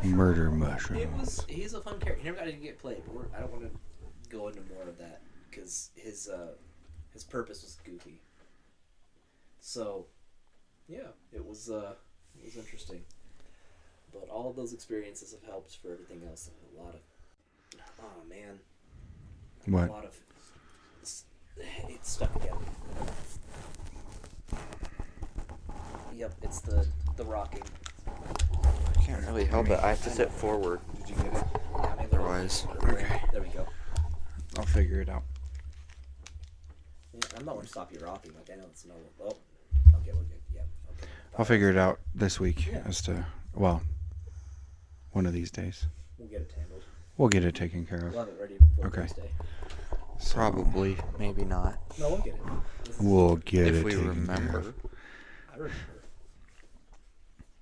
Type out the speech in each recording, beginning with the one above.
Murder mushrooms. He's a fun character. He never got to get played, but I don't want to go into more of that because his purpose was goofy. So, yeah, it was interesting. But all of those experiences have helped for everything else. A lot of, oh man, What? a lot of it's stuck again. Yep, it's the rocking. I can't really help it. I have to sit forward. Did you get it? Yeah, I mean, Otherwise, okay. There we go. I'll figure it out. Yeah, I'm not going to stop you rocking. Like, I know it's no. Oh, okay, we're good. Yeah, okay. I'll figure it out this week Yeah. as to, well, one of these days. We'll get it tangled. We'll get it taken care of. We'll have it ready for Okay. Thursday. So, probably, maybe not. No, we'll get it. We'll get it If we taken remember. care of. I remember.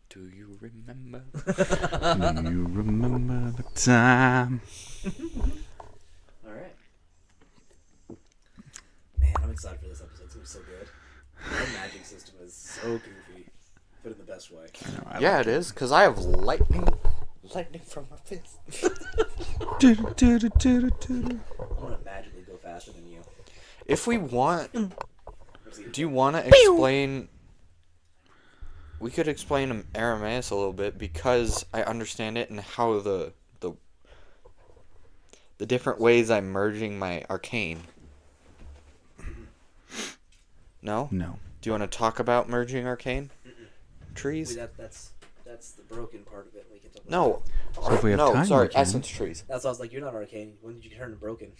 Do you remember? Do you remember the time? All right. Man, I'm excited for this episode. It's going to be so good. Our magic system is so goofy, but in the best way. I know, I Yeah, like it is, because I have lightning from my fist. Do, do, do, do, do, do. I'm going to magically go faster than you. If we want, Let's see. do you want to explain? We could explain Aramaeus a little bit because I understand it and how the different ways I'm merging my arcane. No? No. Do you want to talk about merging arcane trees? Wait, that's the broken part of it. We can talk about No. So if we have no, time, sorry, we can. essence trees. That's why I was like, you're not arcane. When did you turn to broken?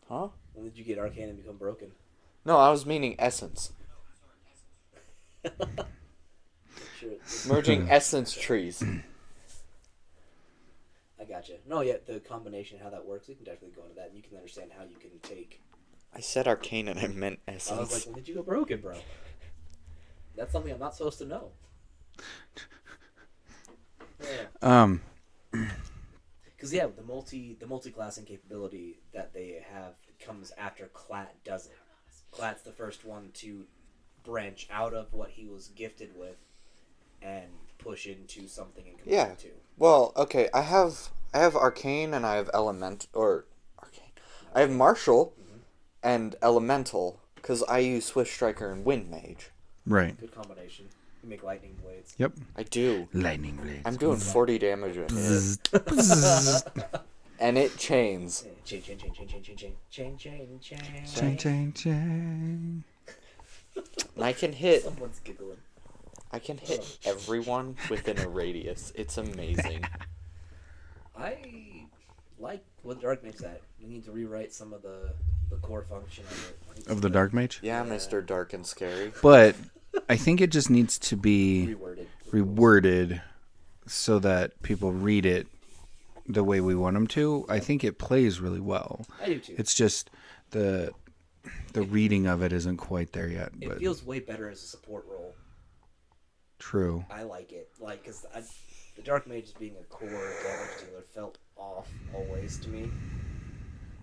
Huh? When did you get arcane and become broken? No, I was meaning essence. Sure. Merging essence trees. I gotcha. No, yeah, the combination, how that works, we can definitely go into that, and you can understand how you can take. I said arcane and I meant I was essence. like, when did you go broken, bro? That's something I'm not supposed to know. Yeah. Because yeah, the multi-classing capability that they have comes after Clat does it. Clat's the first one to branch out of what he was gifted with and push into something and combine Yeah. two. Well, okay, I have arcane and I have arcane. I have martial and elemental because I use Swift Striker and Wind Mage. Right. Good combination. You make lightning blades. Yep. I do. Lightning blades. I'm doing 40 damage a hit, Bzzz, bzzz. and it chains. Chain. Chain, chain, chain. And I can hit. Someone's giggling. I can hit everyone within a radius. It's amazing. I like what Dark makes that. We need to rewrite some of the core function of it. Of the Dark Mage? Yeah, Mr. Dark and Scary. But I think it just needs to be Reworded. so that people read it the way we want them to. I think it plays really well. I do too. It's just the reading of it isn't quite there yet. It But feels way better as a support role. true. I like it. Like, because the Dark Mage as being a core damage dealer felt off always to me.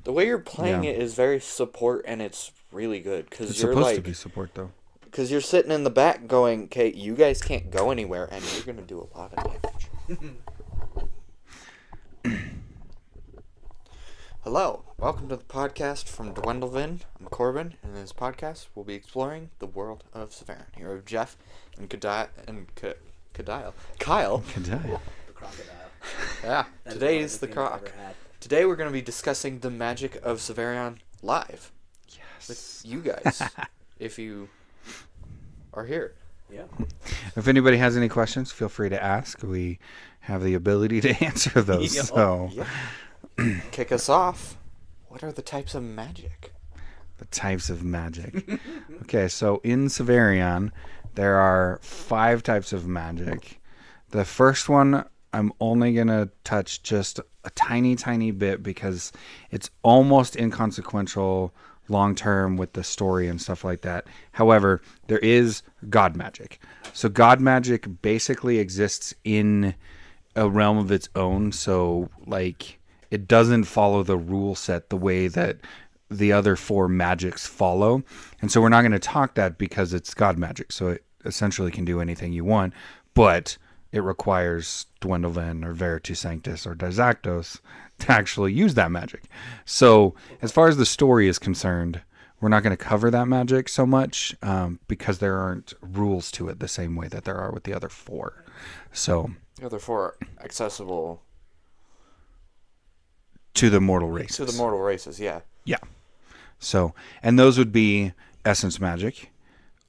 The way you're playing Yeah. it is very support, and it's really good because It's you're supposed like, to be support though. because you're sitting in the back going, "Okay, you guys can't go anywhere, and you're gonna do a lot of damage." Hello, welcome to the podcast from Duendelvin. I'm Corbin, and in this podcast, we'll be exploring the world of Savarion. Here are Jeff and Kyle. Kyle. Kadai. The crocodile. Yeah, That is today's the one of croc. things I've ever had. Today we're going to be discussing the magic of Savarion live Yes. with you guys, if you are here. Yeah. If anybody has any questions, feel free to ask. We have the ability to answer those. Yeah. So Yeah. Kick us off. What are the types of magic? the types of magic. Okay, so in Savarion, there are 5 types of magic. The first one, I'm only going to touch just a tiny, tiny bit because it's almost inconsequential long term with the story and stuff like that. However, there is God magic. So God magic basically exists in a realm of its own. So, like, it doesn't follow the rule set the way that the other 4 magics follow. And so we're not going to talk that because it's God magic. So it essentially can do anything you want, but it requires Duendelvin or Veritas Sanctus or Dysactos to actually use that magic. So as far as the story is concerned, we're not going to cover that magic so much because there aren't rules to it the same way that there are with the other 4. So The other 4 accessible to the mortal races. to the mortal races, yeah. Yeah. So, and those would be essence magic,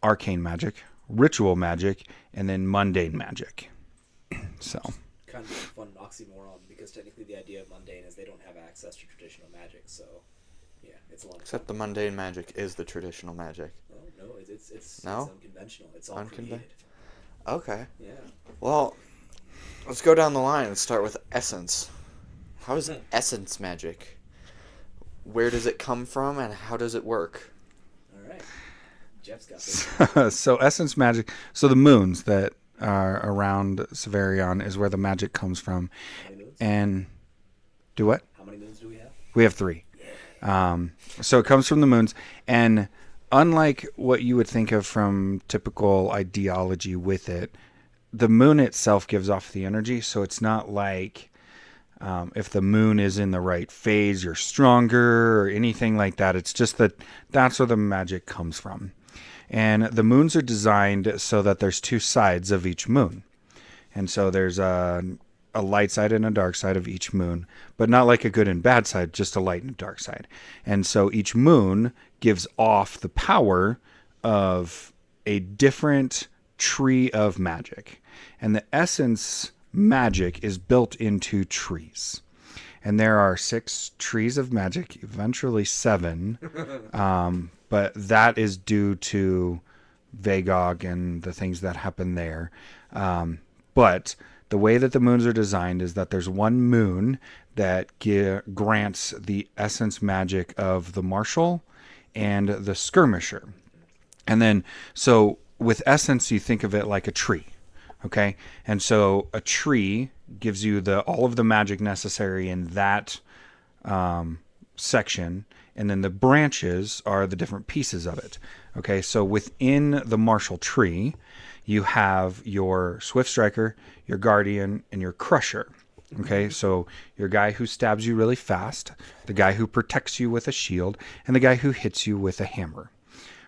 arcane magic, ritual magic, and then mundane magic. So Kind of a fun oxymoron because technically the idea of mundane is they don't have access to traditional magic. So yeah, it's a lot. Except the mundane magic is the traditional magic. Oh no, it's No? unconventional. It's all Unconven- created. Okay. Yeah. Well, let's go down the line and start with essence. How is essence magic? Where does it come from and how does it work? All right. Jeff's got this. so essence magic. So the moons that are around Savarion is where the magic comes from. How many moons? And do what? How many moons do we have? We have 3. So it comes from the moons. And unlike what you would think of from typical ideology with it, the moon itself gives off the energy. So it's not like if the moon is in the right phase, you're stronger or anything like that. It's just that that's where the magic comes from. And the moons are designed so that there's 2 sides of each moon. And so there's a light side and a dark side of each moon, but not like a good and bad side, just a light and a dark side. And so each moon gives off the power of a different tree of magic. And the essence magic is built into trees. And there are 6 trees of magic, eventually 7. But that is due to Vagog and the things that happen there. But the way that the moons are designed is that there's one moon that grants the essence magic of the martial and the skirmisher. And then, so with essence, you think of it like a tree. Okay. And so a tree gives you all of the magic necessary in that section. And then the branches are the different pieces of it. Okay. So within the martial tree, you have your swift striker, your guardian, and your crusher. Okay. So your guy who stabs you really fast, the guy who protects you with a shield, and the guy who hits you with a hammer.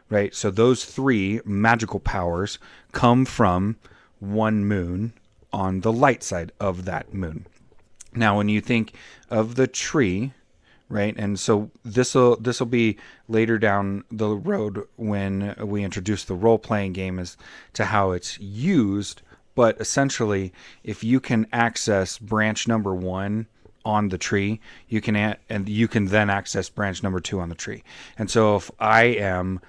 Right. So those 3 magical powers come from one moon on the light side of that moon. Now, when you think of the tree, right, and so this will be later down the road when we introduce the role-playing game as to how it's used, but essentially, if you can access branch number 1 on the tree, you can then access branch number 2 on the tree. And so if I am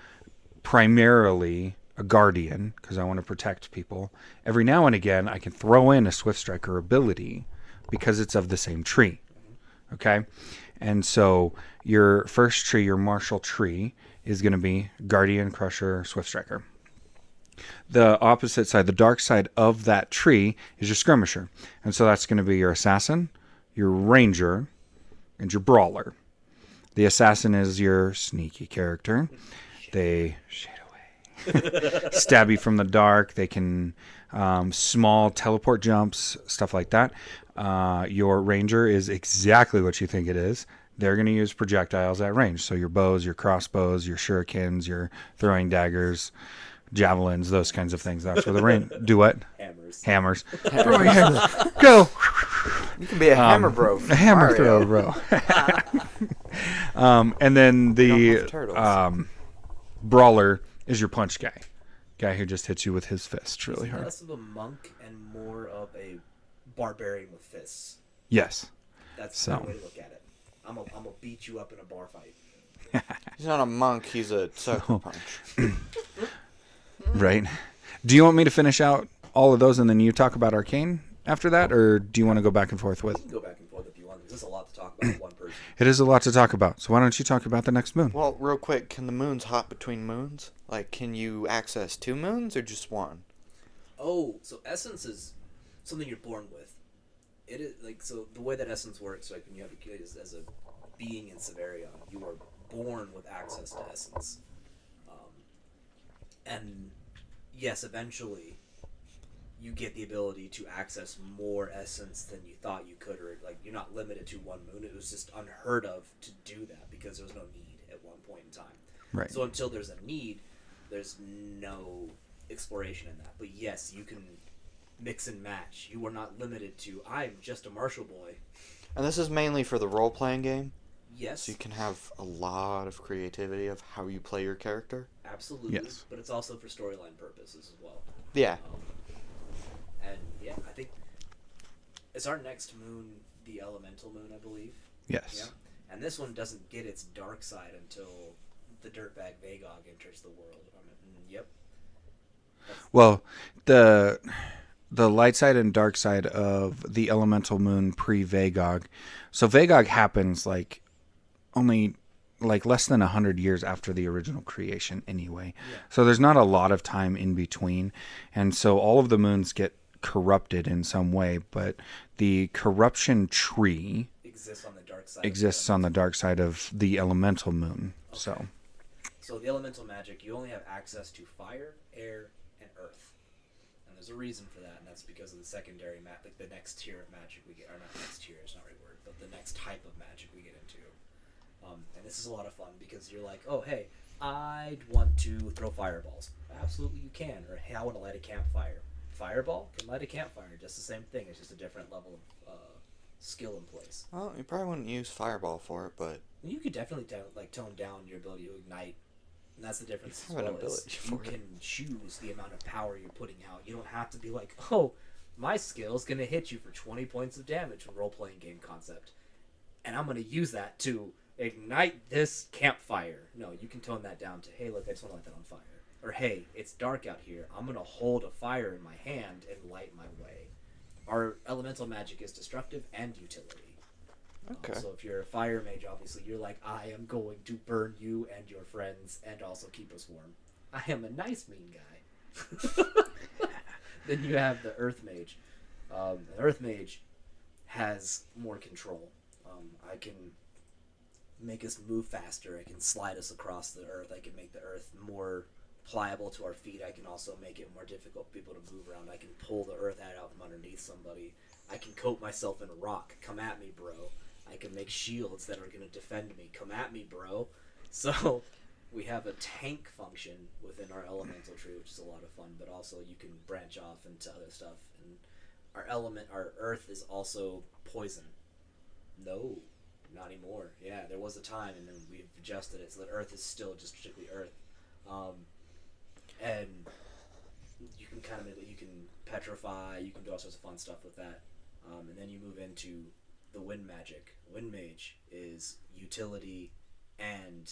primarily a guardian, because I want to protect people, every now and again I can throw in a swift striker ability because it's of the same tree. Okay? And so your first tree, your martial tree, is going to be guardian, crusher, swift striker. The opposite side, the dark side of that tree, is your skirmisher. And so that's going to be your assassin, your ranger, and your brawler. The assassin is your sneaky character. They shade away, stab you from the dark. They can small teleport jumps, stuff like that. Your ranger is exactly what you think it is. They're going to use projectiles at range. So your bows, your crossbows, your shurikens, your throwing daggers, javelins, those kinds of things. That's where the range. Do what? Hammers. Throwing hammer. Go. You can be a hammer bro. A hammer thrower, bro. And then the brawler is your punch guy who just hits you with his fist really hard. Less of a monk and more of a barbarian with fists. Yes. That's the way to look at it. I'm gonna beat you up in a bar fight. He's not a monk, he's a sucker punch. Right. Do you want me to finish out all of those and then you talk about Arcane after that, or do you want to go back and forth with? You can go back and forth if you want. There's a lot to talk about with one person. It is a lot to talk about. So why don't you talk about the next moon? Well, real quick, can the moons hop between moons? Like, can you access 2 moons or just 1? Oh, so essence is something you're born with. It is like, so the way that essence works, like when you have a kid as a being in Savarion, you are born with access to essence. And yes, eventually you get the ability to access more essence than you thought you could, or like you're not limited to one moon. It was just unheard of to do that because there was no need at one point in time. Right. So until there's a need, there's no exploration in that. But yes, you can mix and match. You are not limited to I'm just a martial boy. And this is mainly for the role-playing game, Yes, so you can have a lot of creativity of how you play your character. absolutely. Yes. But it's also for storyline purposes as well. Yeah. And yeah, I think is our next moon the elemental moon, I believe. Yes. Yeah. And this one doesn't get its dark side until the dirtbag Vagog enters the world. Yep. Well, the light side and dark side of the elemental moon pre-Vagog. So Vagog happens like only like less than 100 years after the original creation anyway. Yeah. So there's not a lot of time in between. And so all of the moons get corrupted in some way, but the corruption tree Exists on the dark side. exists on the dark side of the elemental moon. Okay. So the elemental magic, you only have access to fire, air, and earth. And there's a reason for that, and that's because of the secondary like the next tier of magic we get, or not next tier, it's not the right word, but the next type of magic we get into. And this is a lot of fun because you're like, oh, hey, I'd want to throw fireballs. Absolutely you can. Or, hey, I want to light a campfire. Fireball can light a campfire. Just the same thing. It's just a different level of skill in place. Well, you probably wouldn't use Fireball for it, but You could definitely tone down your ability to ignite. And that's the difference as have an well. ability Is for you it. can choose the amount of power you're putting out. You don't have to be like, oh, my skill's going to hit you for 20 points of damage from role-playing game concept. And I'm going to use that to ignite this campfire. No, you can tone that down to, hey, look, I just want to light that on fire. Or, hey, it's dark out here. I'm going to hold a fire in my hand and light my way. Our elemental magic is destructive and utility. okay. So if you're a fire mage, obviously, you're like, I am going to burn you and your friends and also keep us warm. I am a nice, mean guy. Then you have the earth mage. The earth mage has more control. I can make us move faster. I can slide us across the earth. I can make the earth more pliable to our feet. I can also make it more difficult for people to move around. I can pull the earth out from underneath somebody. I can coat myself in rock. Come at me, bro. I can make shields that are going to defend me. Come at me, bro. So we have a tank function within our elemental tree, which is a lot of fun, but also you can branch off into other stuff. And our earth is also poison. No, not anymore. Yeah, there was a time, and then we've adjusted it so that earth is still just strictly earth. And you can kind of you can petrify, you can do all sorts of fun stuff with that. And then you move into the wind magic. Wind mage is utility and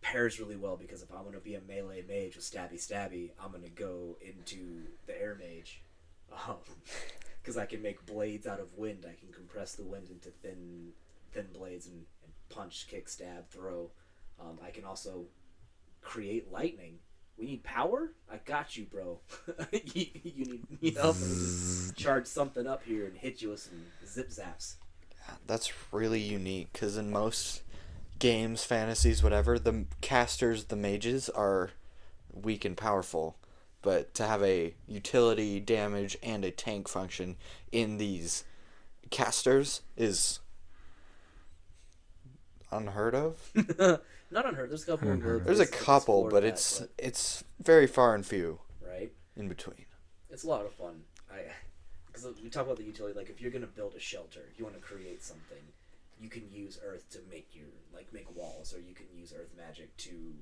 pairs really well because if I'm going to be a melee mage with stabby, I'm going to go into the air mage. Because I can make blades out of wind. I can compress the wind into thin blades and punch, kick, stab, throw. I can also create lightning. We need power? I got you, bro. you need help. Just charge something up here and hit you with some zip zaps. That's really unique because in most games, fantasies, whatever, the casters, the mages, are weak and powerful. But to have a utility, damage, and a tank function in these casters is unheard of. Not unheard. There's a couple. There's a couple, but it's very far and few right in between. It's a lot of fun. Because we talk about the utility. Like if you're gonna build a shelter, you want to create something, you can use earth to make make walls, or you can use earth magic to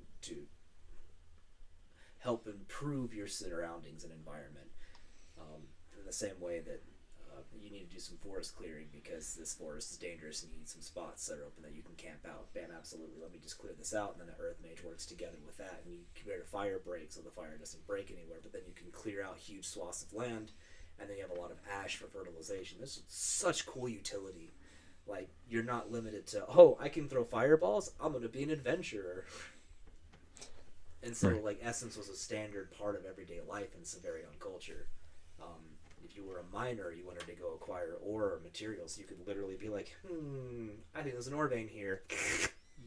help improve your surroundings and environment. In the same way that you need to do some forest clearing because this forest is dangerous and you need some spots that are open that you can camp out. Bam, absolutely. Let me just clear this out, and then the earth mage works together with that, and you create a fire break so the fire doesn't break anywhere. But then you can clear out huge swaths of land, and then you have a lot of ash for fertilization. This is such cool utility. Like you're not limited to I can throw fireballs. I'm gonna be an adventurer. And so, like, essence was a standard part of everyday life in Savarion culture. If you were a miner, you wanted to go acquire ore or materials, you could literally be like, I think there's an ore vein here.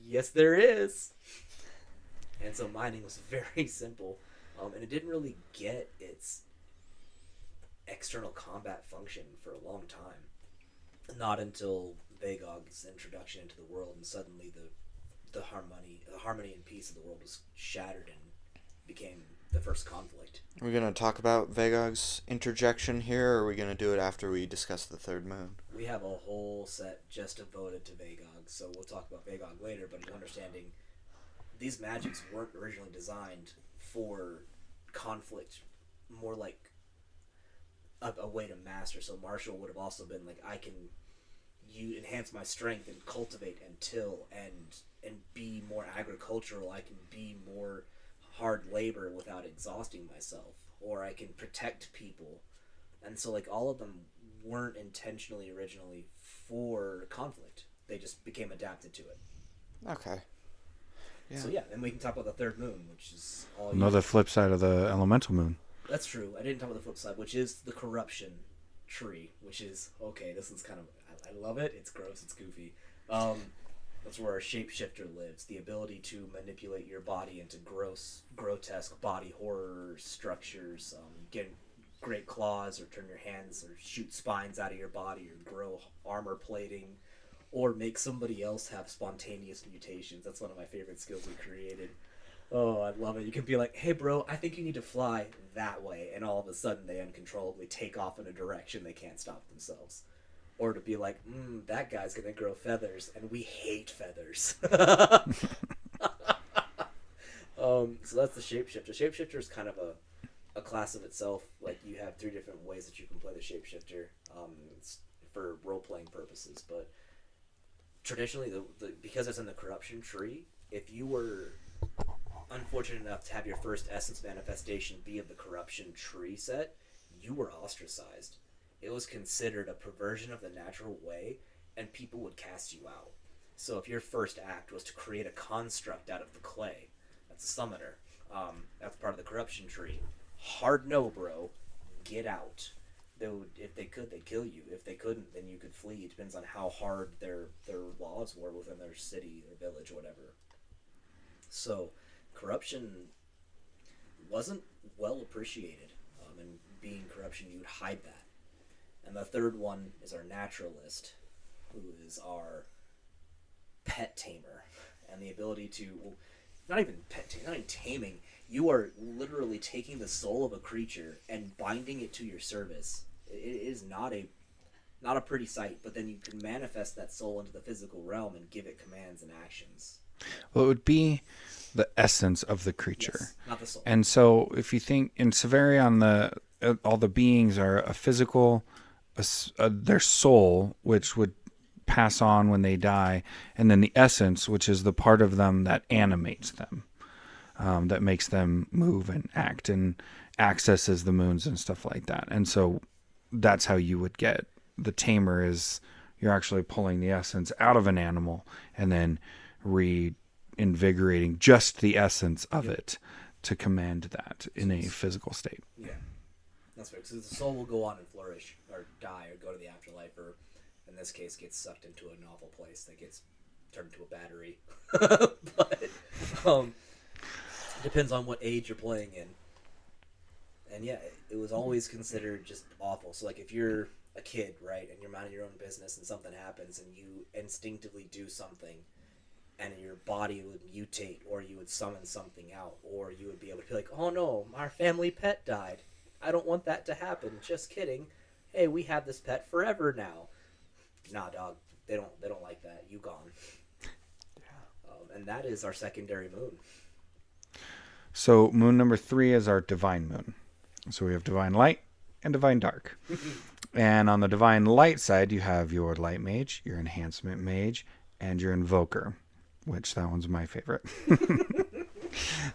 Yes, there is. And so mining was very simple. And it didn't really get its external combat function for a long time. Not until Vagog's introduction into the world, and suddenly the harmony and peace of the world was shattered and became the first conflict. Are we going to talk about Vagog's interjection here, or are we going to do it after we discuss the third moon? We have a whole set just devoted to Vagog, so we'll talk about Vagog later, but understanding these magics weren't originally designed for conflict, more like a way to master. So Marshall would have also been like, I can enhance my strength and cultivate and till and be more agricultural. I can be more hard labor without exhausting myself, or I can protect people. And so like all of them weren't intentionally originally for conflict. They just became adapted to it. Okay. Yeah. So yeah, then we can talk about the third moon, which is all Another flip side of the elemental moon. That's true. I didn't talk about the flip side, which is the corruption tree, which is okay. This is kind of I love it. It's gross. It's goofy. That's where our shapeshifter lives. The ability to manipulate your body into grotesque body horror structures. Get great claws, or turn your hands, or shoot spines out of your body, or grow armor plating, or make somebody else have spontaneous mutations. That's one of my favorite skills we created. Oh, I love it. You can be like, hey, bro, I think you need to fly that way. And all of a sudden, they uncontrollably take off in a direction they can't stop themselves. Or to be like, that guy's going to grow feathers, and we hate feathers. So that's the shapeshifter. Shapeshifter is kind of a class of itself. Like, you have 3 different ways that you can play the shapeshifter it's for role-playing purposes. But traditionally, because it's in the corruption tree, if you were unfortunate enough to have your first essence manifestation be of the corruption tree set, you were ostracized. It was considered a perversion of the natural way, and people would cast you out. So if your first act was to create a construct out of the clay, that's a summoner. That's part of the corruption tree. Hard no, bro. Get out. If they could, they'd kill you. If they couldn't, then you could flee. It depends on how hard their laws were within their city or village or whatever. So corruption wasn't well appreciated, and being corruption, you'd hide that. And the third one is our naturalist, who is our pet tamer, and the ability to, not even taming, you are literally taking the soul of a creature and binding it to your service. It is not a pretty sight, but then you can manifest that soul into the physical realm and give it commands and actions. Well, it would be the essence of the creature. Yes, not the soul. And so if you think in Savarion, all the beings are a physical, their soul, which would pass on when they die, and then the essence, which is the part of them that animates them, that makes them move and act and accesses the moons and stuff like that. And so that's how you would get the tamer, is you're actually pulling the essence out of an animal and then reinvigorating just the essence of it to command that in a physical state. Yeah, that's right. Because the soul will go on and flourish, or die, or go to the afterlife, or in this case, gets sucked into an awful place that gets turned into a battery. But it depends on what age you're playing in. And yeah, it was always considered just awful. So like if you're a kid, right, and you're minding your own business and something happens and you instinctively do something, and your body would mutate, or you would summon something out, or you would be able to be like, oh no, our family pet died. I don't want that to happen. Just kidding. Hey, we have this pet forever now. Nah, dog. They don't like that. You gone. Yeah. And that is our secondary moon. So moon number 3 is our divine moon. So we have divine light and divine dark. And on the divine light side, you have your light mage, your enhancement mage, and your invoker, which that one's my favorite.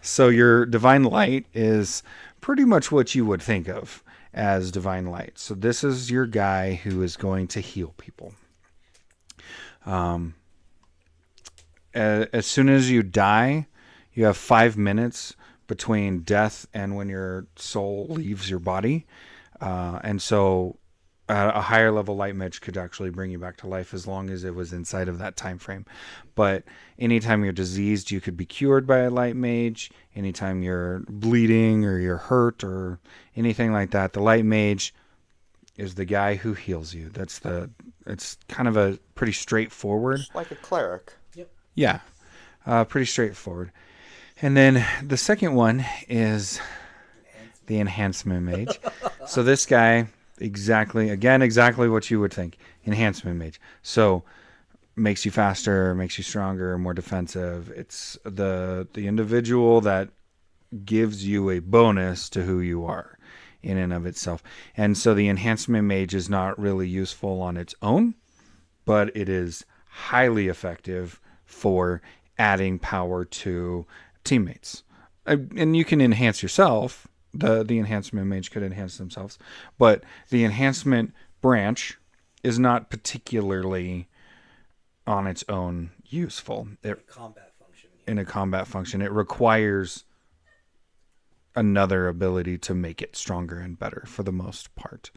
So your divine light is pretty much what you would think of as divine light. So this is your guy who is going to heal people. As soon as you die, you have 5 minutes between death and when your soul leaves your body. And so a higher level light mage could actually bring you back to life as long as it was inside of that time frame. But anytime you're diseased, you could be cured by a light mage. Anytime you're bleeding or you're hurt or anything like that, the light mage is the guy who heals you. It's kind of a pretty straightforward. Just like a cleric. Yeah, pretty straightforward. And then the second one is the enhancement mage. So this guy, exactly what you would think. Enhancement mage. So makes you faster, makes you stronger, more defensive. It's the individual that gives you a bonus to who you are in and of itself. And so the enhancement mage is not really useful on its own, but it is highly effective for adding power to teammates. And you can enhance yourself. The enhancement mage could enhance themselves, but the enhancement branch is not particularly on its own useful. Combat function. In a combat function, it requires another ability to make it stronger and better for the most part.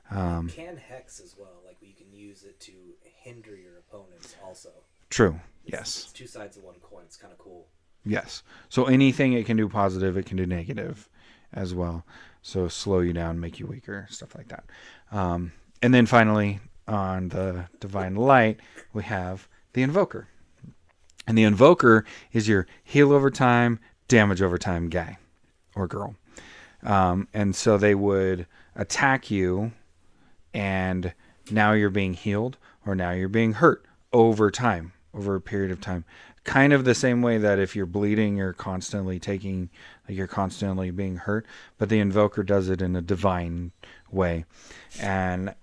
Can hex as well. Like you can use it to hinder your opponents also. True. Yes. It's two sides of one coin. It's kind of cool. Yes. So anything it can do positive, it can do negative as well. So slow you down, make you weaker, stuff like that. And then finally, on the Divine Light, we have the Invoker. And the Invoker is your heal over time, damage over time guy or girl. And so they would attack you, and now you're being healed, or now you're being hurt over time, over a period of time. Kind of the same way that if you're bleeding, you're constantly you're constantly being hurt, but the Invoker does it in a divine way. And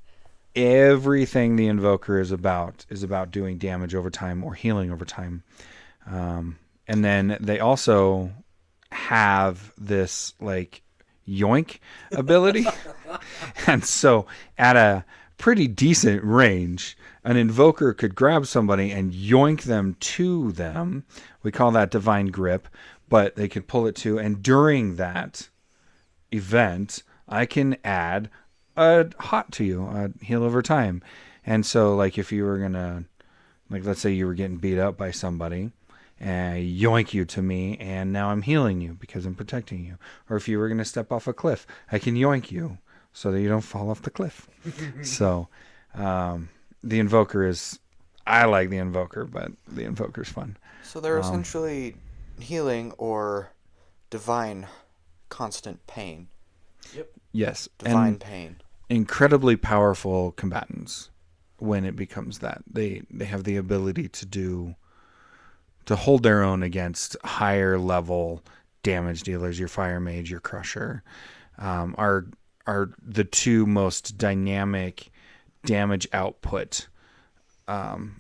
everything the Invoker is about doing damage over time or healing over time. And then they also have this like yoink ability. And so at a pretty decent range, an Invoker could grab somebody and yoink them to them. We call that divine grip, but they could pull it to, and during that event, I can add a hot to you, a heal over time. And so like if you were gonna, like let's say you were getting beat up by somebody, and yoink you to me, and now I'm healing you because I'm protecting you. Or if you were gonna step off a cliff, I can yoink you so that you don't fall off the cliff. So the Invoker I like the Invoker, but the Invoker's fun. So they're essentially healing or divine constant pain. Yep. Yes. Divine pain. Incredibly powerful combatants when it becomes that. They have the ability to hold their own against higher level damage dealers. Your Fire Mage, your Crusher, are the two most dynamic damage output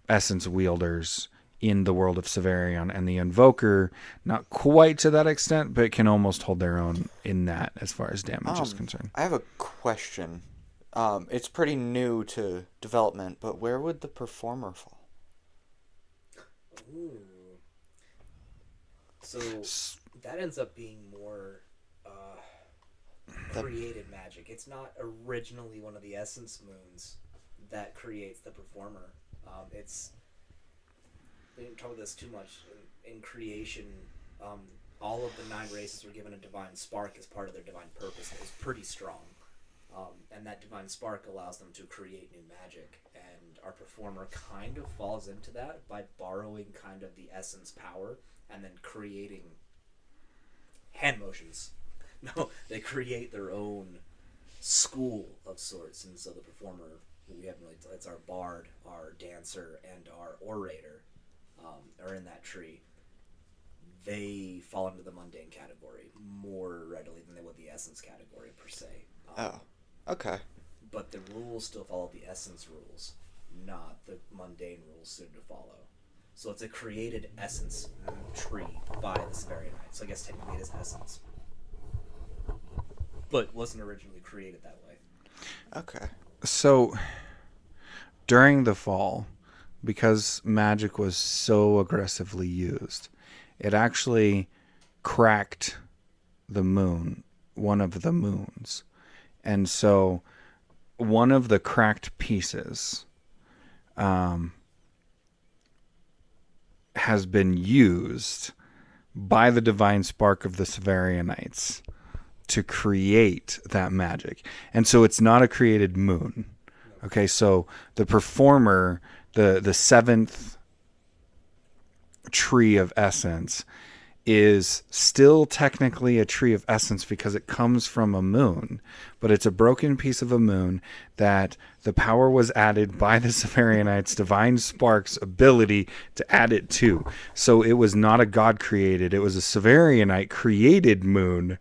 essence wielders in the world of Savarion, and the Invoker not quite to that extent, but can almost hold their own in that as far as damage is concerned. I have a question. It's pretty new to development, but where would the Performer fall? Ooh. So that ends up being more created magic. It's not originally one of the essence moons that creates the Performer. We didn't talk about this too much. In creation, all of the 9 races were given a divine spark as part of their divine purpose. That was pretty strong. And that divine spark allows them to create new magic. And our Performer kind of falls into that by borrowing kind of the essence power and then creating hand motions. No, they create their own school of sorts. And so the Performer, it's our bard, our dancer, and our orator are in that tree. They fall into the mundane category more readily than they would the essence category per se. Okay. But the rules still follow the essence rules, not the mundane rules soon to follow. So it's a created essence tree by the Savarion Knights. So I guess technically it is essence. But wasn't originally created that way. Okay. So during the fall, because magic was so aggressively used, it actually cracked the moon, one of the moons. And so one of the cracked pieces has been used by the divine spark of the Savarianites to create that magic. And so it's not a created moon. Okay, so the performer, the seventh tree of essence, is still technically a tree of essence because it comes from a moon, but it's a broken piece of a moon that the power was added by the Savarionites' divine spark's ability to add it to. So it was not a god created, it was a Savarionite created moon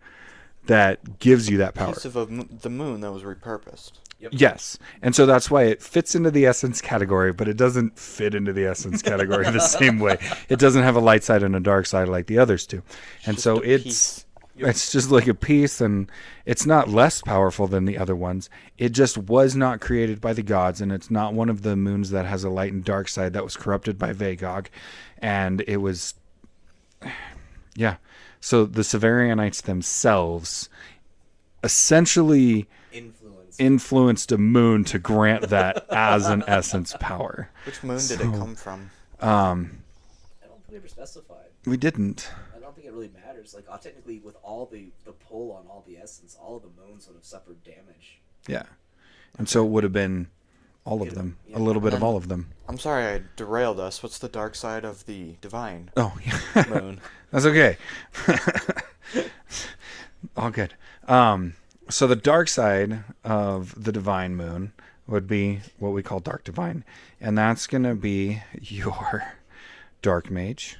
that gives you that power. Piece of the moon that was repurposed. Yep. Yes. And so that's why it fits into the essence category, but it doesn't fit into the essence category the same way. It doesn't have a light side and a dark side like the others do. And so it's just like a piece, and it's not less powerful than the other ones. It just was not created by the gods, and it's not one of the moons that has a light and dark side that was corrupted by Vagog. And it was, yeah. So the Savarionites themselves essentially influenced a moon to grant that as an essence power. Which moon did it come from? I don't think we ever specified. We didn't. I don't think it really matters. Like, technically, with all the pull on all the essence, all of the moons would have suffered damage. Yeah. And so it would have been all of them. A little bit of all of them. I'm sorry I derailed us. What's the dark side of the divine moon? That's okay. All good. So the dark side of the divine moon would be what we call dark divine. And that's going to be your dark mage,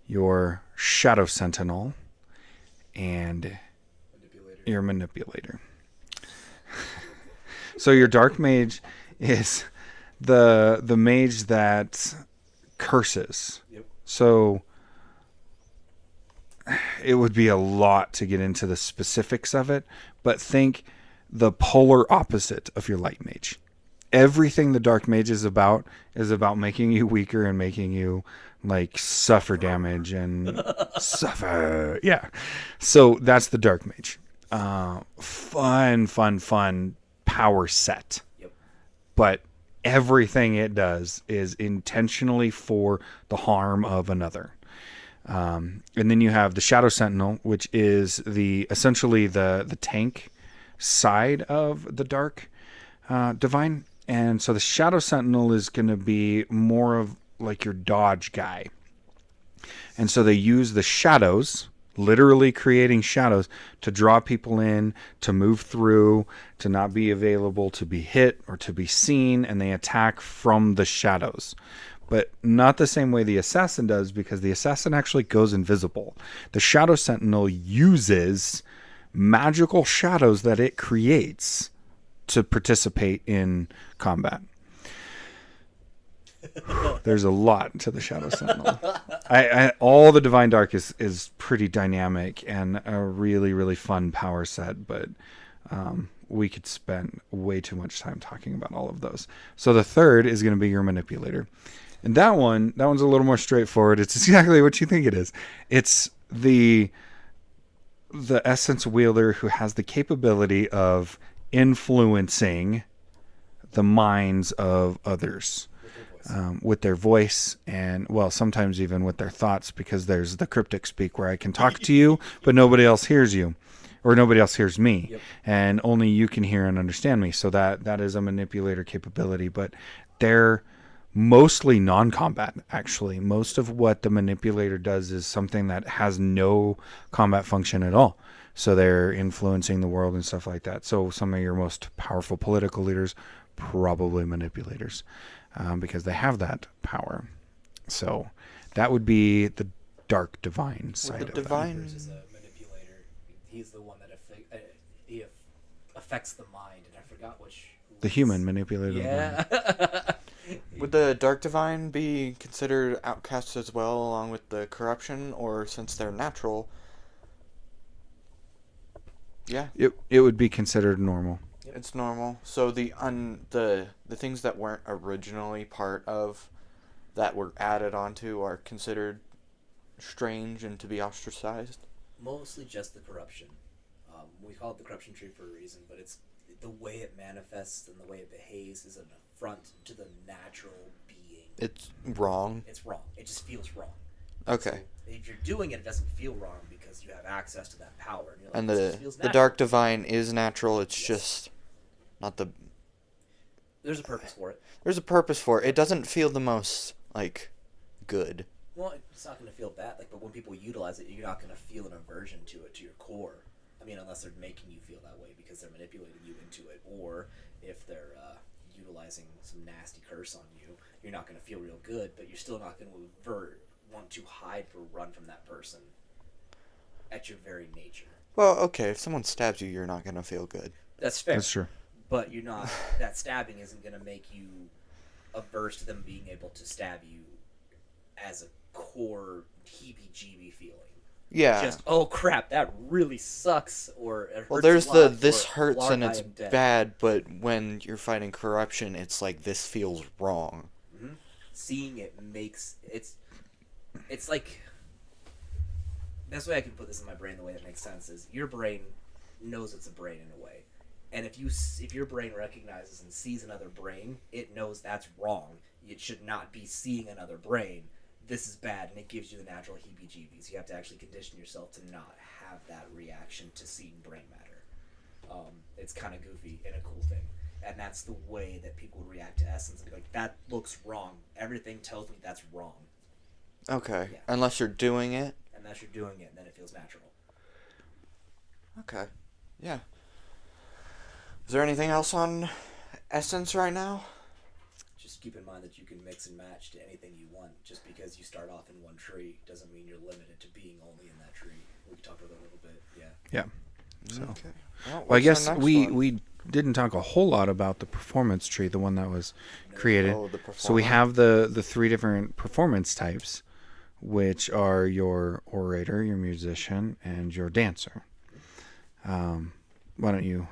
your shadow sentinel, and your manipulator. So your dark mage is the mage that curses. Yep. So it would be a lot to get into the specifics of it, but think the polar opposite of your light mage. Everything the dark mage is about making you weaker and making you like suffer damage and suffer. Yeah. So that's the dark mage. Fun power set. Yep. But everything it does is intentionally for the harm of another. And then you have the Shadow Sentinel, which is essentially the tank side of the Dark Divine. And so the Shadow Sentinel is going to be more of like your dodge guy. And so they use the shadows, literally creating shadows, to draw people in, to move through, to not be available to be hit or to be seen, and they attack from the shadows. But not the same way the assassin does, because the assassin actually goes invisible. The Shadow Sentinel uses magical shadows that it creates to participate in combat. There's a lot to the Shadow Sentinel. All the Divine Dark is pretty dynamic and a really, really fun power set, but we could spend way too much time talking about all of those. So the third is going to be your manipulator. And that one's a little more straightforward. It's exactly what you think it is. It's the essence wielder who has the capability of influencing the minds of others with their voice and, well, sometimes even with their thoughts, because there's the cryptic speak where I can talk to you, but nobody else hears you. Or nobody else hears me. Yep. And only you can hear and understand me. So that is a manipulator capability. But they're mostly non-combat, actually. Most of what the manipulator does is something that has no combat function at all. So they're influencing the world and stuff like that. So some of your most powerful political leaders, probably manipulators, because they have that power. So that would be the dark divine side of divine is a manipulator. He's the one that he affects the mind, and I forgot which. The human manipulator. Yeah. Would the Dark Divine be considered outcasts as well, along with the corruption, or since they're natural? Yeah. It would be considered normal. It's normal. So the things that weren't originally part of, that were added onto, are considered strange and to be ostracized? Mostly just the corruption. We call it the corruption tree for a reason, but it's the way it manifests and the way it behaves is an affront to the natural being. It's wrong. It's wrong. It just feels wrong. Okay. So if you're doing it, it doesn't feel wrong because you have access to that power. And, you're like, And "This the just feels the natural." Dark Divine is natural. It's Yes. just not the. There's a purpose for it. There's a purpose for it. It doesn't feel the most like good. Well, it's not going to feel bad. Like, but when people utilize it, you're not going to feel an aversion to it, to your core. I mean, unless they're making you feel that way because they're manipulating you into it, or if they're utilizing some nasty curse on you, you're not going to feel real good. But you're still not going to want to hide or run from that person. At your very nature. Well, okay. If someone stabs you, you're not gonna feel good. That's fair. That's true. But you're not. That stabbing isn't going to make you averse to them being able to stab you as a core heebie-jeebie feeling. Yeah. Just, oh crap, that really sucks, or it hurts Well, there's a lot, this or, hurts Lord, and I it's am dead. bad, but when you're fighting corruption, it's like this feels wrong. Mm-hmm. Seeing it makes it's like, best way I can put this in my brain, the way that makes sense is your brain knows it's a brain in a way, and if your brain recognizes and sees another brain, it knows that's wrong. It should not be seeing another brain. This is bad, and it gives you the natural heebie-jeebies. You have to actually condition yourself to not have that reaction to seeing brain matter. It's kind of goofy and a cool thing, and that's the way that people react to essence and be like, that looks wrong. Everything tells me that's wrong. Okay. Yeah. Unless you're doing it. Unless you're doing it, and then it feels natural. Okay. Yeah. Is there anything else on Essence right now? Just keep in mind that you can mix and match to anything you want. Just because you start off in one tree doesn't mean you're limited to being only in that tree. We talked about that a little bit, yeah. Yeah. So, Okay. well, I what's the guess next we one? we didn't talk a whole lot about the performance tree, the one that was created. Oh, the So we performer. have the three different performance types, which are your orator, your musician, and your dancer. Why don't you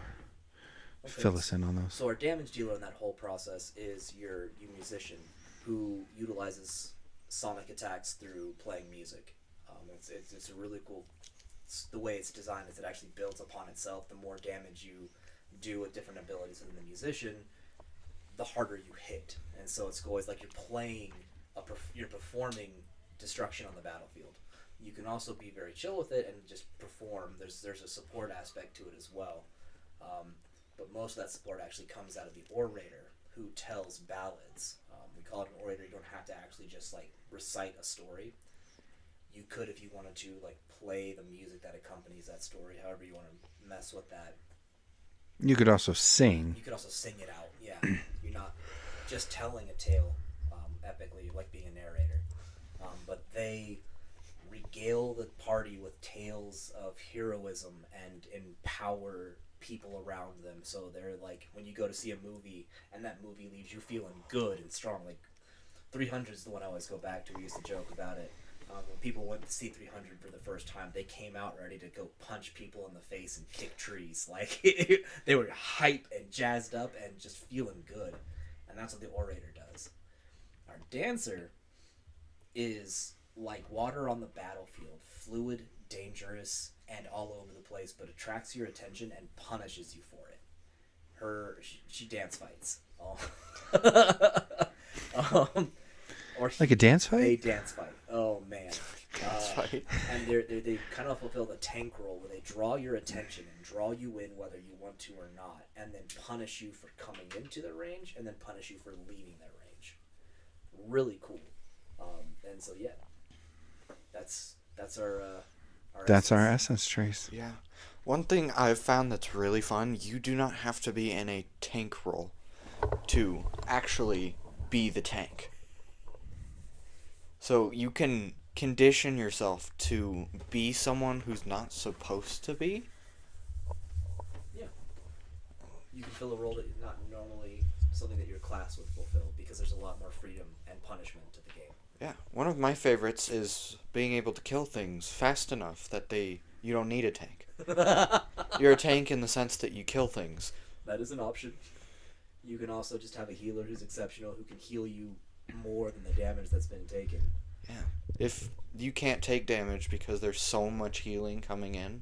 fill us in on those? So our damage dealer in that whole process is your musician who utilizes sonic attacks through playing music. It's a really cool. The way it's designed is it actually builds upon itself. The more damage you do with different abilities than the musician, the harder you hit. And so it's always like you're performing destruction on the battlefield. You can also be very chill with it and just perform. There's a support aspect to it as well. But most of that support actually comes out of the orator, who tells ballads. We call it an orator. You don't have to actually just like recite a story. You could, if you wanted to, like play the music that accompanies that story. However you want to mess with that. You could also sing. You could also sing it out. Yeah, you're not just telling a tale epically, like being a narrator. But they regale the party with tales of heroism and empower people around them. So they're like, when you go to see a movie and that movie leaves you feeling good and strong, like 300 is the one I always go back to. We used to joke about it. When people went to see 300 for the first time, they came out ready to go punch people in the face and kick trees. Like, they were hype and jazzed up and just feeling good. And that's what the orator does. Our dancer is like water on the battlefild, fluid, dangerous, and all over the place, but attracts your attention and punishes you for it. She dance fights. Like a dance They fight? dance fight. Oh man. Fight. And they kind of fulfill the tank role where they draw your attention and draw you in whether you want to or not, and then punish you for coming into their range, and then punish you for leaving their range. Really cool. And so yeah, that's our That's our essence. essence trees. Yeah. One thing I've found that's really fun, you do not have to be in a tank role to actually be the tank. So you can condition yourself to be someone who's not supposed to be. Yeah. You can fill a role that is not normally something that your class would fulfill, because there's a lot more freedom and punishment to the game. Yeah. One of my favorites is being able to kill things fast enough that you don't need a tank. You're a tank in the sense that you kill things. That is an option. You can also just have a healer who's exceptional, who can heal you more than the damage that's been taken. Yeah. If you can't take damage because there's so much healing coming in,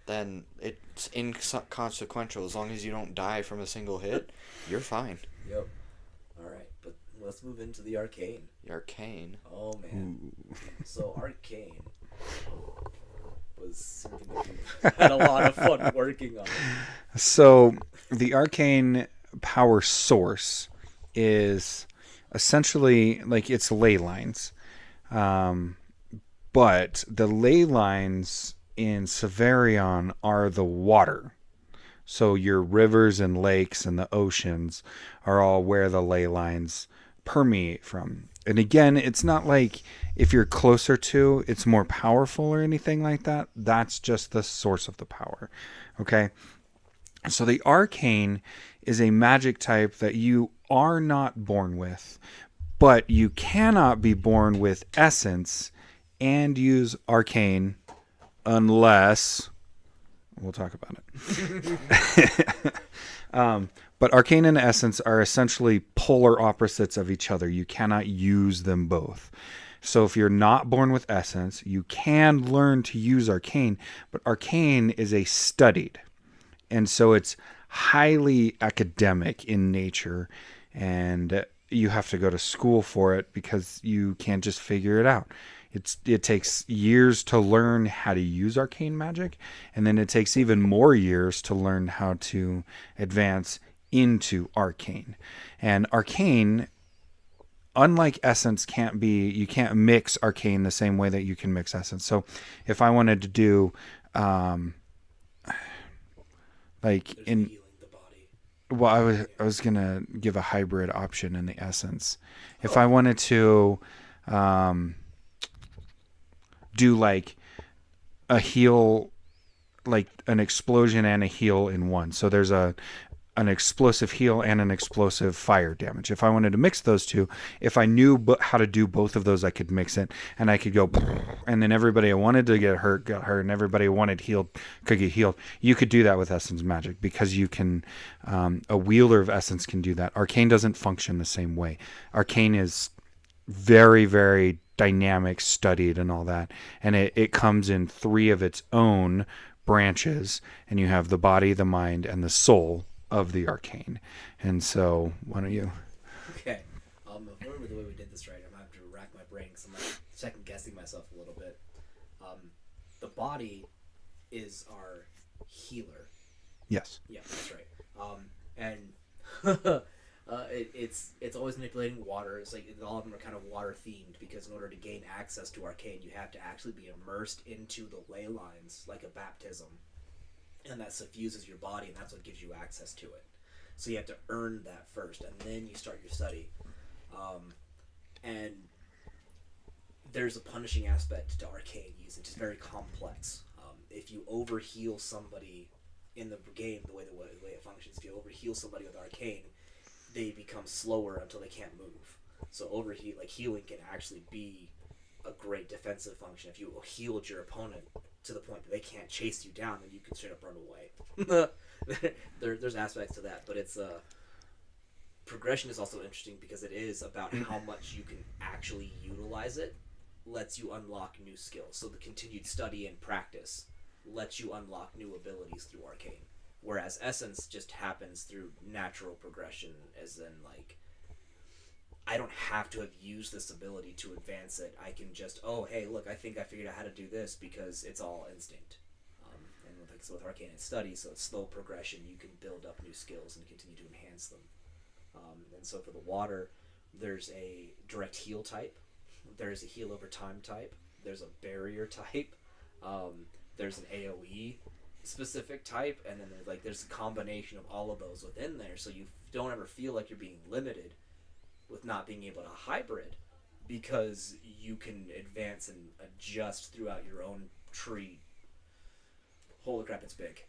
then it's inconsequential. As long as you don't die from a single hit, you're fine. Yep. Alright, but let's move into the arcane. The arcane. Oh man. So arcane was something that we had a lot of fun working on. So the arcane power source is essentially like it's ley lines. But the ley lines in Savarion are the water. So your rivers and lakes and the oceans are all where the ley lines permeate from. And again, it's not like if you're closer to, it's more powerful or anything like that. That's just the source of the power. Okay? So the arcane is a magic type that you are not born with, but you cannot be born with essence and use arcane unless we'll talk about it. But arcane and essence are essentially polar opposites of each other. You cannot use them both. So if you're not born with essence, you can learn to use arcane, but arcane is a studied. And so it's highly academic in nature, and you have to go to school for it because you can't just figure it out. It takes years to learn how to use arcane magic, and then it takes even more years to learn how to advance into arcane. And arcane, unlike essence, you can't mix arcane the same way that you can mix essence. So if I wanted to do like There's in healing the body. well, I was gonna give a hybrid option in the essence. If I wanted to do like a heal, like an explosion and a heal in one. So there's an explosive heal and an explosive fire damage. If I wanted to mix those two, if I knew how to do both of those, I could mix it, and I could go, and then everybody I wanted to get hurt got hurt, and everybody I wanted healed could get healed. You could do that with essence magic because you can. A wielder of essence can do that. Arcane doesn't function the same way. Arcane is very, very dynamic, studied, and all that, and it comes in 3 of its own branches, and you have the body, the mind, and the soul of the arcane. And so why don't you Okay. If I remember the way we did this right, I'm gonna have to rack my brain because I'm like second guessing myself a little bit. The body is our healer. yes Yeah, that's right. And it's always manipulating water. It's like all of them are kind of water themed because in order to gain access to arcane, you have to actually be immersed into the ley lines like a baptism, and that suffuses your body, and that's what gives you access to it. So you have to earn that first, and then you start your study. And there's a punishing aspect to arcane use. It's just very complex. If you overheal somebody in the game, the way it functions, if you overheal somebody with arcane, they become slower until they can't move. So healing can actually be a great defensive function. If you healed your opponent to the point that they can't chase you down, then you can straight up run away. There's aspects to that, but it's progression is also interesting because it is about how much you can actually utilize it. Lets you unlock new skills. So the continued study and practice lets you unlock new abilities through arcane. Whereas essence just happens through natural progression, as in like I don't have to have used this ability to advance it. I can just, oh hey, look, I think I figured out how to do this because it's all instinct. And with arcane and study, so it's slow progression. You can build up new skills and continue to enhance them. And so for the water, there's a direct heal type. There's a heal over time type. There's a barrier type. There's an AoE specific type, and then there's a combination of all of those within there, so you don't ever feel like you're being limited with not being able to hybrid, because you can advance and adjust throughout your own tree. Holy crap, it's big.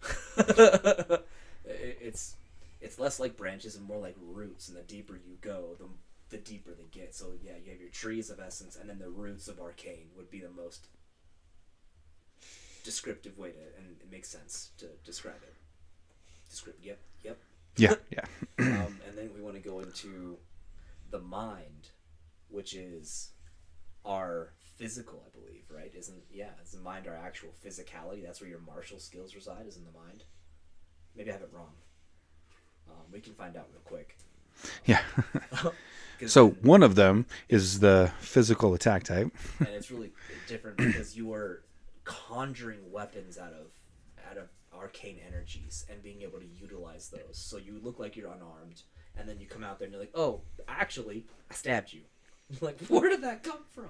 It's less like branches and more like roots, and the deeper you go, the deeper they get. So yeah, you have your trees of essence, and then the roots of arcane would be the most descriptive way to, and it makes sense to describe it. Yep. yeah And then we want to go into the mind, which is our physical, I believe, right? Is the mind our actual physicality? That's where your martial skills reside, is in the mind. Maybe I have it wrong. We can find out real quick. Yeah. 'Cause So then- one of them is the physical attack type. and it's really different because you are conjuring weapons out of arcane energies and being able to utilize those. So you look like you're unarmed, and then you come out there and you're like, oh, actually, I stabbed you. Like, where did that come from?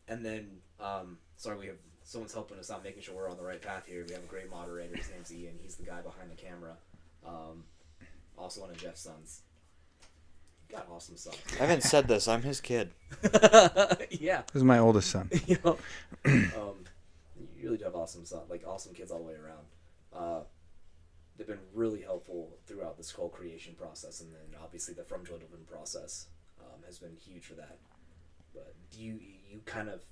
And then, sorry, we have someone's helping us out, making sure we're on the right path here. We have a great moderator. His name's Ian. He's the guy behind the camera. Also one of Jeff's sons. Got awesome sons. I haven't said this. I'm his kid. Yeah. This is my oldest son. You know, you really do have awesome awesome kids all the way around. They've been really helpful throughout this whole creation process, and then obviously the From Duendelvin process has been huge for that. But you kind of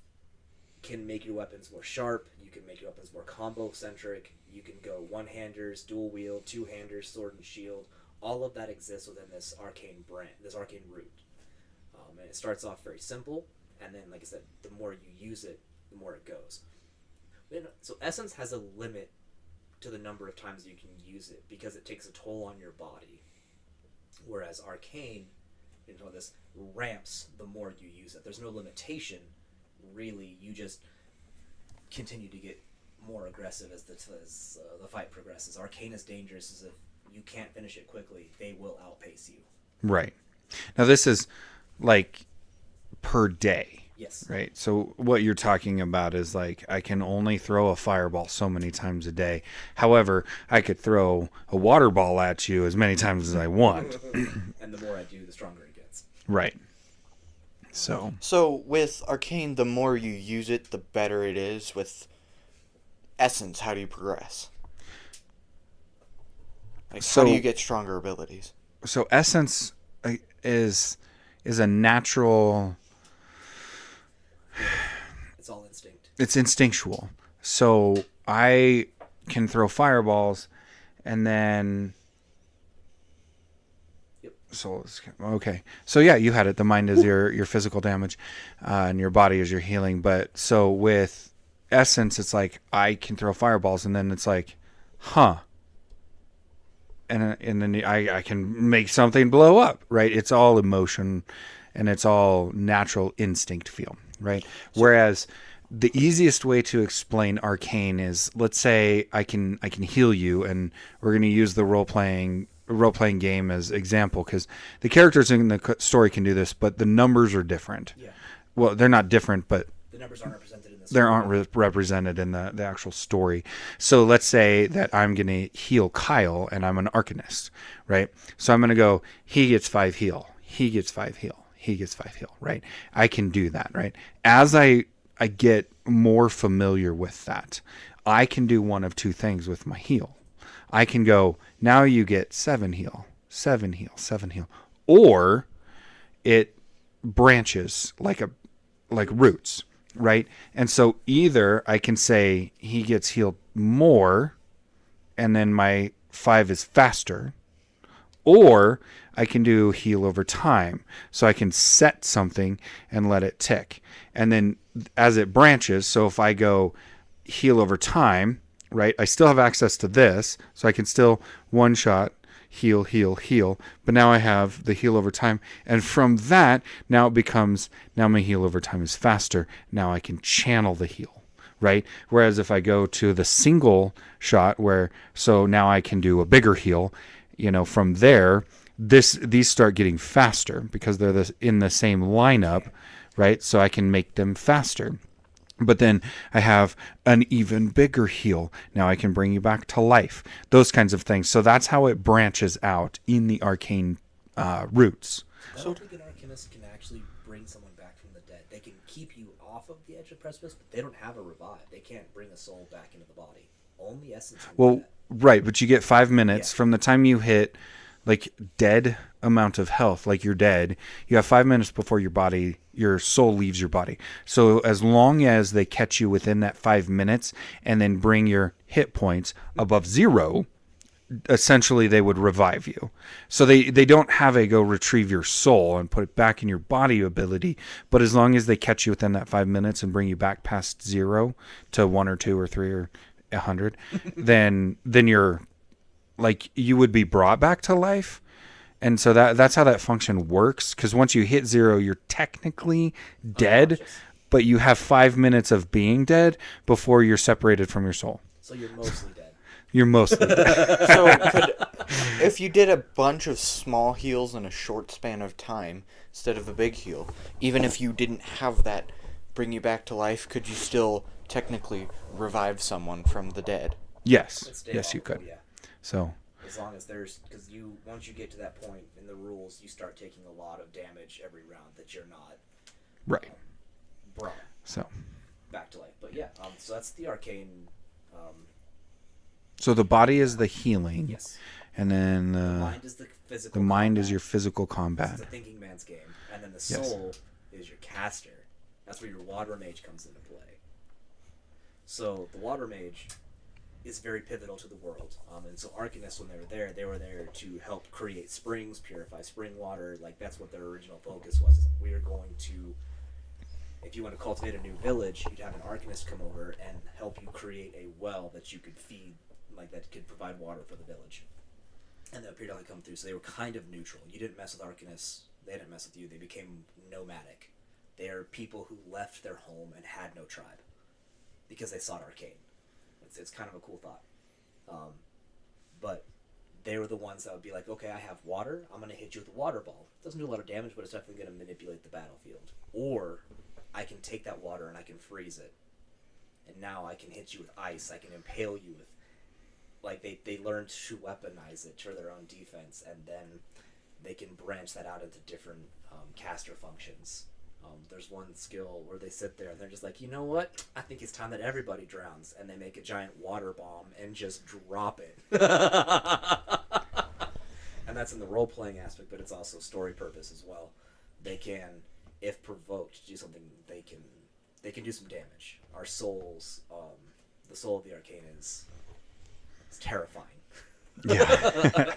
can make your weapons more sharp. You can make your weapons more combo centric. You can go one-handers, dual wield, two-handers, sword and shield. All of that exists within this arcane brand, this arcane root. And it starts off very simple, and then, like I said, the more you use it, the more it goes. So Essence has a limit to the number of times you can use it because it takes a toll on your body. Whereas Arcane, this ramps the more you use it. There's no limitation, really. You just continue to get more aggressive as the fight progresses. Arcane is dangerous as if you can't finish it quickly, they will outpace you. Right. Now this is like per day. Yes. Right. So what you're talking about is like I can only throw a fireball so many times a day. However, I could throw a water ball at you as many times as I want. And the more I do, the stronger it gets. Right. So with Arcane, the more you use it, the better it is. With Essence, how do you progress? Like, how do you get stronger abilities? So Essence is a natural. It's all instinct. It's instinctual. So I can throw fireballs, and then. Yep. So okay. So yeah, you had it. The mind is your physical damage, and your body is your healing. But so with Essence, it's like I can throw fireballs, and then it's like, huh. And then I can make something blow up, right? It's all emotion, and it's all natural instinct feel, right? Whereas the easiest way to explain Arcane is, let's say I can heal you, and we're going to use the role playing game as example because the characters in the story can do this, but the numbers are different. Yeah. Well, they're not different, but The numbers aren't represented in this. they aren't represented in the actual story. So let's say that I'm going to heal Kyle and I'm an Arcanist, right? So I'm going to go, he gets 5 heal, he gets 5 heal, he gets 5 heal, right? I can do that, right? As I get more familiar with that, I can do one of two things with my heal. I can go, now you get 7 heal, 7 heal, 7 heal. Or it branches like roots. Right. And so either I can say he gets healed more and then my 5 is faster, or I can do heal over time. So I can set something and let it tick. And then as it branches, so if I go heal over time, right, I still have access to this. So I can still one shot, heal, heal, heal. But now I have the heal over time. And from that, now it becomes, now my heal over time is faster. Now I can channel the heal, right? Whereas if I go to the single shot so now I can do a bigger heal, from there, these start getting faster because they're in the same lineup, right? So I can make them faster. But then I have an even bigger heal. Now I can bring you back to life. Those kinds of things. So that's how it branches out in the arcane roots. I don't think an Arcanist can actually bring someone back from the dead. They can keep you off of the edge of the precipice, but they don't have a revive. They can't bring a soul back into the body. Only Essence can do that. Right, but you get 5 minutes from the time you hit dead amount of health, like you're dead. You have 5 minutes before your soul leaves your body. So as long as they catch you within that 5 minutes and then bring your hit points above 0, essentially they would revive you. So they don't have a go retrieve your soul and put it back in your body ability, but as long as they catch you within that 5 minutes and bring you back past 0 to 1 or 2 or 3 or 100, then you're like you would be brought back to life. And so that's how that function works, because once you hit 0, you're technically dead, Unconscious. but you have 5 minutes of being dead before you're separated from your soul. So you're mostly dead. You're mostly dead. So if you did a bunch of small heals in a short span of time instead of a big heal, even if you didn't have that bring you back to life, could you still technically revive someone from the dead? Yes. It'd stay Yes, you vulnerable, could. Yeah. So, As long as there's, because once you get to that point in the rules, you start taking a lot of damage every round that you're not right. brought So back to life. But yeah, so that's the arcane. so the body is the healing. Yes. And then The mind is the physical. the mind is combat. your physical combat. It's a thinking man's game, and then the Yes. soul is your caster. That's where your water mage comes into play. So the water mage is very pivotal to the world, and so Arcanists, when they were there to help create springs, purify spring water. Like that's what their original focus was. Is we are going to, if you want to cultivate a new village, you'd have an Arcanist come over and help you create a well that you could feed, like that could provide water for the village. And that would periodically come through, so they were kind of neutral. You didn't mess with Arcanists, they didn't mess with you. They became nomadic. They are people who left their home and had no tribe because they sought arcane. It's kind of a cool thought. But they were the ones that would be like, okay, I have water, I'm going to hit you with a water ball. It doesn't do a lot of damage, but it's definitely going to manipulate the battlefield. Or I can take that water and I can freeze it. And now I can hit you with ice, I can impale you with... Like, they learned to weaponize it for their own defense, and then they can branch that out into different caster functions. There's one skill where they sit there and they're just like, you know what? I think it's time that everybody drowns, and they make a giant water bomb and just drop it. And that's in the role-playing aspect, but it's also story purpose as well. They can, if provoked, do something. They can do some damage. Our souls, the soul of the arcane is terrifying. Yeah.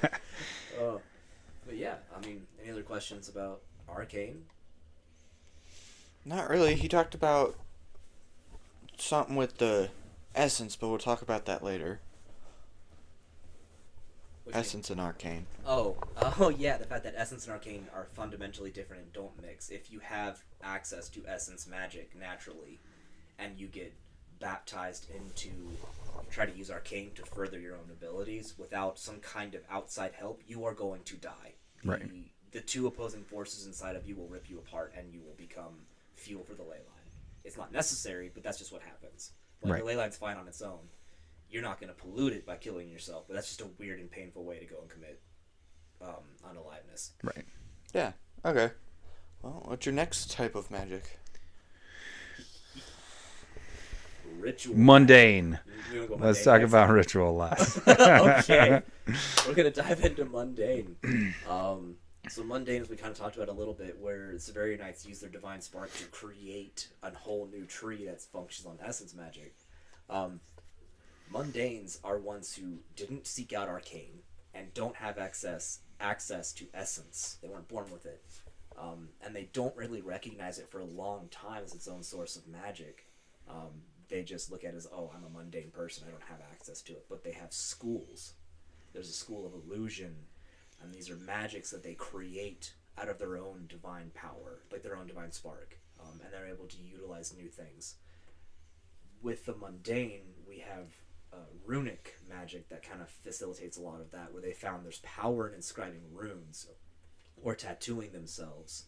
But yeah, I mean, any other questions about arcane? Not really. He talked about something with the essence, but we'll talk about that later. What do you mean? Essence and arcane. Oh yeah, the fact that essence and arcane are fundamentally different and don't mix. If you have access to essence magic naturally, and you get baptized into try to use arcane to further your own abilities without some kind of outside help, you are going to die. Right. The two opposing forces inside of you will rip you apart, and you will become fuel for the ley line. It's not necessary, but that's just what happens. Like, Right. the ley line's fine on its own. You're not going to pollute it by killing yourself, but that's just a weird and painful way to go and commit unaliveness. Right. Yeah. Okay. Well, what's your next type of magic? Ritual. Mundane. You wanna go Let's mundane talk next? about ritual last. Okay. We're going to dive into mundane. So mundane, as we kind of talked about a little bit, where Savarion Knights use their divine spark to create a whole new tree that functions on essence magic. Mundanes are ones who didn't seek out arcane and don't have access to essence. They weren't born with it. And they don't really recognize it for a long time as its own source of magic. They just look at it as, oh, I'm a mundane person, I don't have access to it. But they have schools. There's a school of illusion, and these are magics that they create out of their own divine power, like their own divine spark, and they're able to utilize new things. With the mundane, we have runic magic that kind of facilitates a lot of that, where they found there's power in inscribing runes or tattooing themselves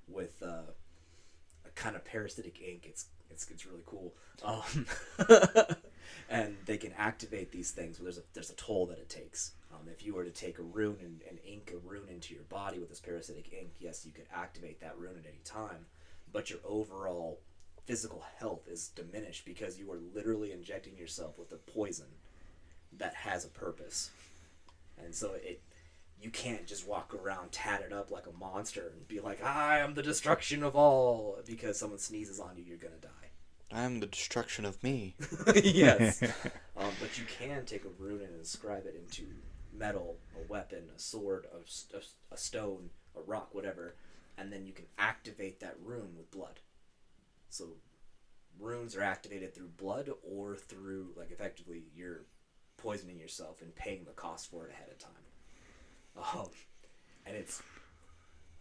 with a kind of parasitic ink. It's really cool, and they can activate these things. But there's a toll that it takes. If you were to take a rune and ink a rune into your body with this parasitic ink, yes, you could activate that rune at any time, but your overall physical health is diminished because you are literally injecting yourself with a poison that has a purpose. And so you can't just walk around tatted up like a monster and be like, I am the destruction of all, because someone sneezes on you, you're gonna die. I am the destruction of me. Yes. But you can take a rune and inscribe it into metal, a weapon, a sword, a stone, a rock, whatever, and then you can activate that rune with blood. So runes are activated through blood or through, like, effectively you're poisoning yourself and paying the cost for it ahead of time. And it's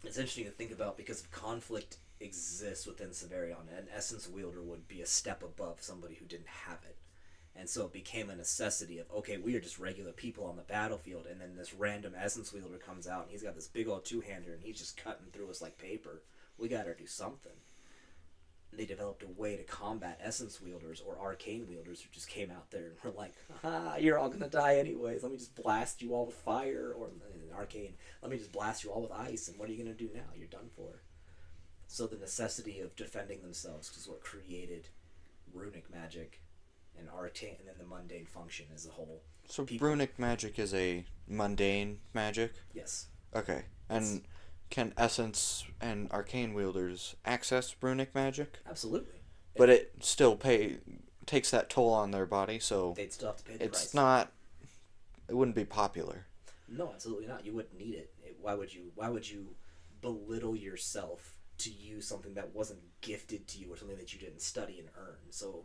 interesting to think about because conflict exists within Savarion. An essence wielder would be a step above somebody who didn't have it. And so it became a necessity of, okay, we are just regular people on the battlefield, and then this random essence wielder comes out, and he's got this big old two-hander, and he's just cutting through us like paper. We gotta do something. They developed a way to combat essence wielders or arcane wielders who just came out there and were like, you're all gonna die anyways. Let me just blast you all with fire, or arcane, let me just blast you all with ice, and what are you gonna do now? You're done for. So the necessity of defending themselves is what created runic magic and arcane, and then the mundane function as a whole. So runic magic is a mundane magic? Yes. Okay. And can essence and arcane wielders access runic magic? Absolutely. But it still takes that toll on their body, so they'd still have to pay the price. it's not. It wouldn't be popular. No, absolutely not. You wouldn't need it. Why would you belittle yourself to use something that wasn't gifted to you or something that you didn't study and earn? So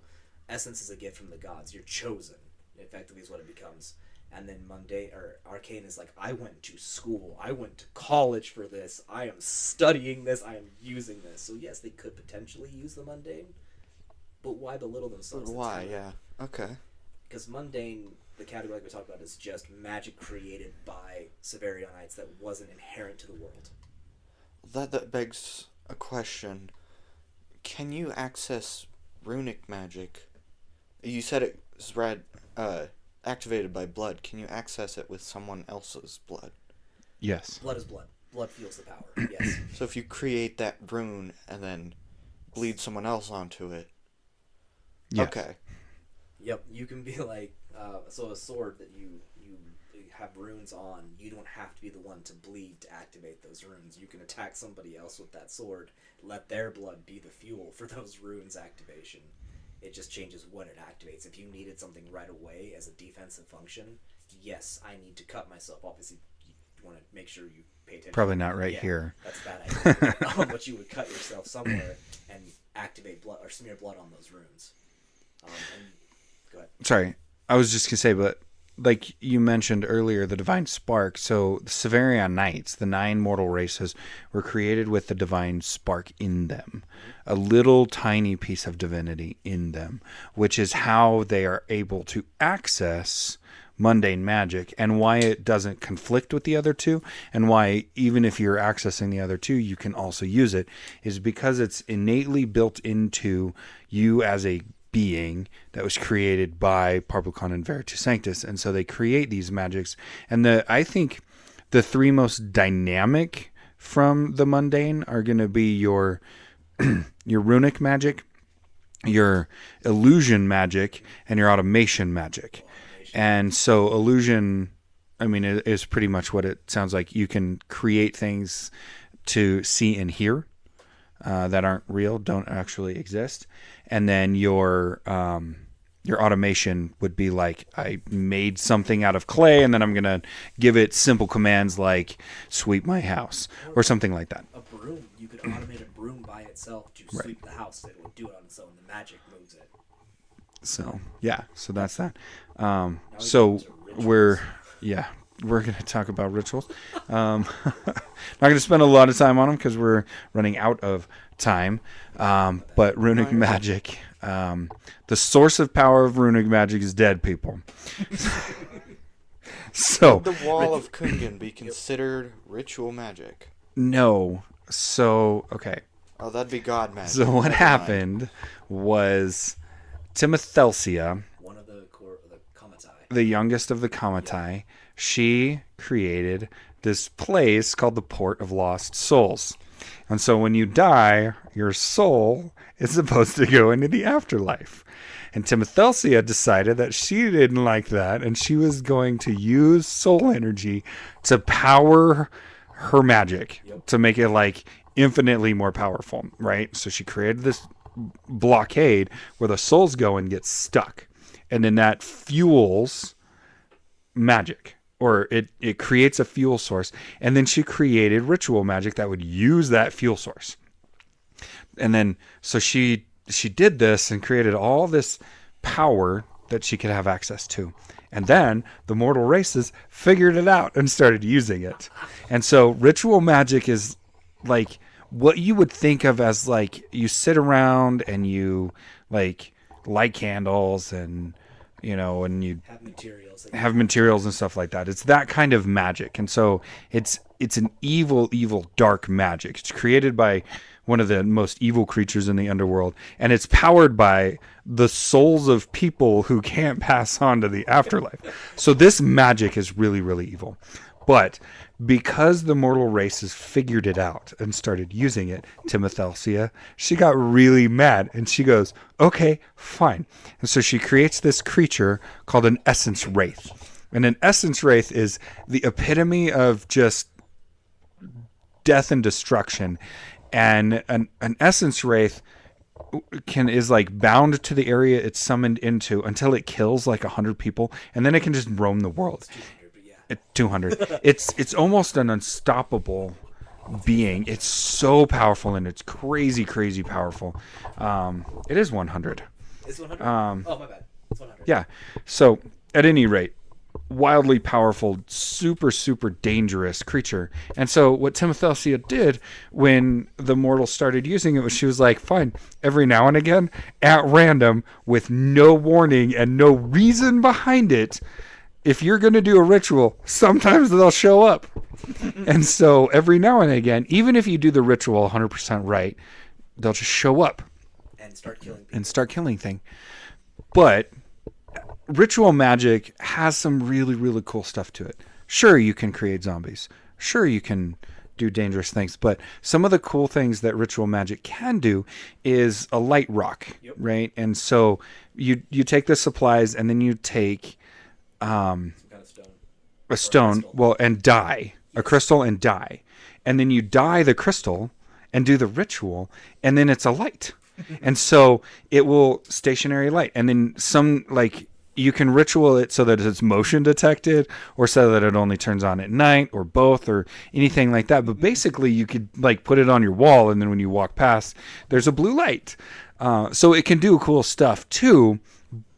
essence is a gift from the gods. You're chosen, effectively, is what it becomes. And then mundane or arcane is like, I went to school, I went to college for this, I am studying this, I am using this. So yes, they could potentially use the mundane, but why belittle themselves? But why? Yeah. Okay. Because mundane, the category like we talked about, is just magic created by Savarionites that wasn't inherent to the world. That begs a question. Can you access runic magic? You said it was activated by blood. Can you access it with someone else's blood? Yes. Blood is blood. Blood fuels the power. Yes. So if you create that rune and then bleed someone else onto it. Yes. Okay. Yep. You can be like, so a sword that you have runes on, you don't have to be the one to bleed to activate those runes. You can attack somebody else with that sword, let their blood be the fuel for those runes activation. It just changes when it activates. If you needed something right away as a defensive function, yes, I need to cut myself. Obviously, you want to make sure you pay attention. Probably not right here. That's a bad idea. But you would cut yourself somewhere and activate blood or smear blood on those runes. And go ahead. Sorry, I was just gonna say, but like you mentioned earlier, the divine spark. So the Savarion Knights, the 9 mortal races, were created with the divine spark in them, a little tiny piece of divinity in them, which is how they are able to access mundane magic, and why it doesn't conflict with the other two, and why even if you're accessing the other two, you can also use it, is because it's innately built into you as a being that was created by Parbucon and Veritas Sanctus. And so they create these magics. And I think the 3 most dynamic from the mundane are going to be your your runic magic, your illusion magic, and your automation magic. And so illusion, I mean, it is pretty much what it sounds like. You can create things to see and hear that aren't real, don't actually exist. And then your automation would be like, I made something out of clay, and then I'm going to give it simple commands like sweep my house or something like that. A broom. You could automate a broom by itself to sweep the house. It would do it on its own. The magic moves it. So, yeah. So that's that. So we're going to talk about rituals. Not going to spend a lot of time on them because we're running out of time. But runic magic, the source of power of runic magic is dead people. So would the wall of Kungan be considered ritual magic? No. So, okay. Oh, that'd be god magic. So what happened was Timothelsia, one of the Comatai, the youngest of the Comatai, she created this place called the Port of Lost Souls. And so when you die, your soul is supposed to go into the afterlife. And Timothelsia decided that she didn't like that, and she was going to use soul energy to power her magic, to make it like infinitely more powerful, right? So she created this blockade where the souls go and get stuck. And then that fuels magic. Or it creates a fuel source. And then she created ritual magic that would use that fuel source. And then, so she she did this and created all this power that she could have access to. And then the mortal races figured it out and started using it. And so ritual magic is like what you would think of as like you sit around and you like light candles and and you have materials and stuff like that. It's that kind of magic. And so it's an evil dark magic. It's created by one of the most evil creatures in the underworld, and it's powered by the souls of people who can't pass on to the afterlife. So this magic is really, really evil. But because the mortal races figured it out and started using it, Timothelia, she got really mad, and she goes, okay, fine. And so she creates this creature called an essence wraith. And an essence wraith is the epitome of just death and destruction. And an essence wraith is like bound to the area it's summoned into until it kills like 100 people, and then it can just roam the world. 200. It's almost an unstoppable being. It's so powerful, and it's crazy powerful. It is 100. It's 100. Oh my bad. It's 100. Yeah. So at any rate, wildly powerful, super dangerous creature. And so what Timothelia did when the mortals started using it was she was like, fine, every now and again, at random, with no warning and no reason behind it, if you're going to do a ritual, sometimes they'll show up. And so every now and again, even if you do the ritual 100% right, they'll just show up and start killing people. And start killing things. But ritual magic has some really cool stuff to it. Sure, you can create zombies. Sure, you can do dangerous things. But some of the cool things that ritual magic can do is a light rock, right? And so you take the supplies, and then you take some kind of stone. A stone, and dye. A crystal and dye. And then you dye the crystal and do the ritual, and then it's a light. And so it will stationary light. And then some, like, you can ritual it so that it's motion detected, or so that it only turns on at night, or both, or anything like that. But basically you could like put it on your wall, and then when you walk past, there's a blue light. So it can do cool stuff too.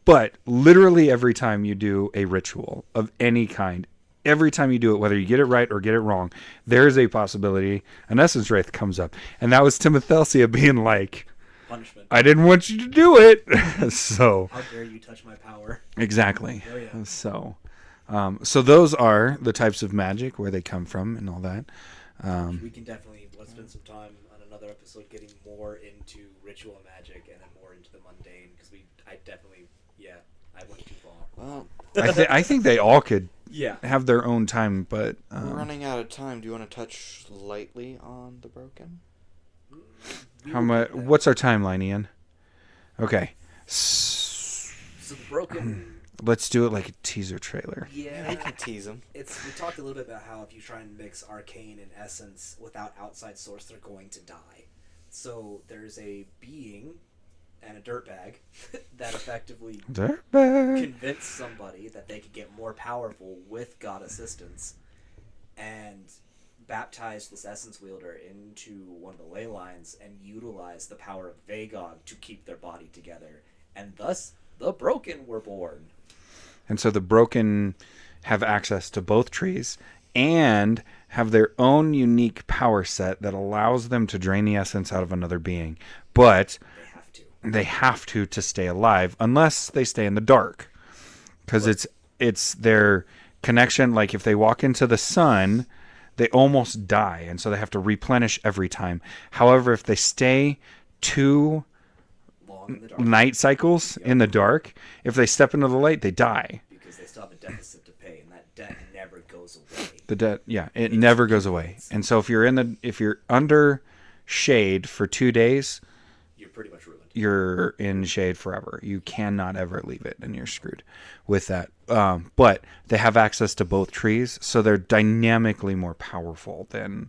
But literally every time you do a ritual of any kind, every time you do it, whether you get it right or get it wrong, there's a possibility an essence wraith comes up. And that was Timothelia being like, punishment. I didn't want you to do it. So how dare you touch my power? Exactly. Oh, yeah. So those are the types of magic, where they come from and all that. We can definitely let's spend some time on another episode getting more into ritual magic and then more into the mundane, because I went too far. Well, I think they all could Yeah. have their own time, but we're running out of time. Do you want to touch lightly on the broken? how much? What's our timeline, Ian? Okay, So the broken. let's do it like a teaser trailer. Yeah. You can tease them. We talked a little bit about how if you try and mix arcane and essence without outside source, they're going to die. So there's a being and a dirtbag that effectively convinced somebody that they could get more powerful with god assistance, and baptized this essence wielder into one of the ley lines and utilized the power of Vagog to keep their body together, and thus the broken were born. And so the broken have access to both trees and have their own unique power set that allows them to drain the essence out of another being. But they have to stay alive, unless they stay in the dark. Because it's their connection. Like if they walk into the sun, they almost die, and so they have to replenish every time. However, if they stay 2 night cycles in the dark, if they step into the light, they die. Because they still have a deficit to pay, and that debt never goes away. The debt, it never goes away. And so if you're under shade for 2 days, you're pretty much ruined. You're in shade forever. You cannot ever leave it, and you're screwed with that. But they have access to both trees, so they're dynamically more powerful than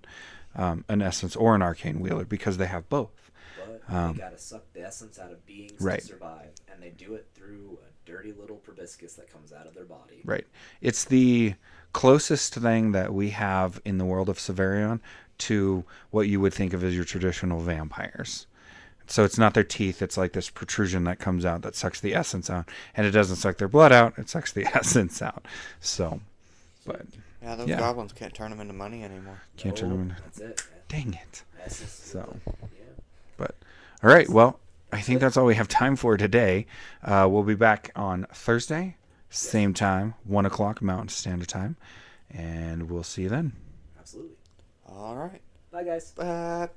an essence or an arcane wielder, because they have both. But they gotta suck the essence out of beings right. to survive, and they do it through a dirty little proboscis that comes out of their body. Right. It's the closest thing that we have in the world of Savarion to what you would think of as your traditional vampires. So it's not their teeth. It's like this protrusion that comes out that sucks the essence out. And it doesn't suck their blood out. It sucks the essence out. So, but Yeah, those Yeah. goblins can't turn them into money anymore. can't turn them into... That's it. Man. Dang it. That's just, So, yeah. but all right. Well, I think that's all we have time for today. We'll be back on Thursday, same time, 1 o'clock Mountain Standard Time. And we'll see you then. Absolutely. All right. Bye, guys. Bye.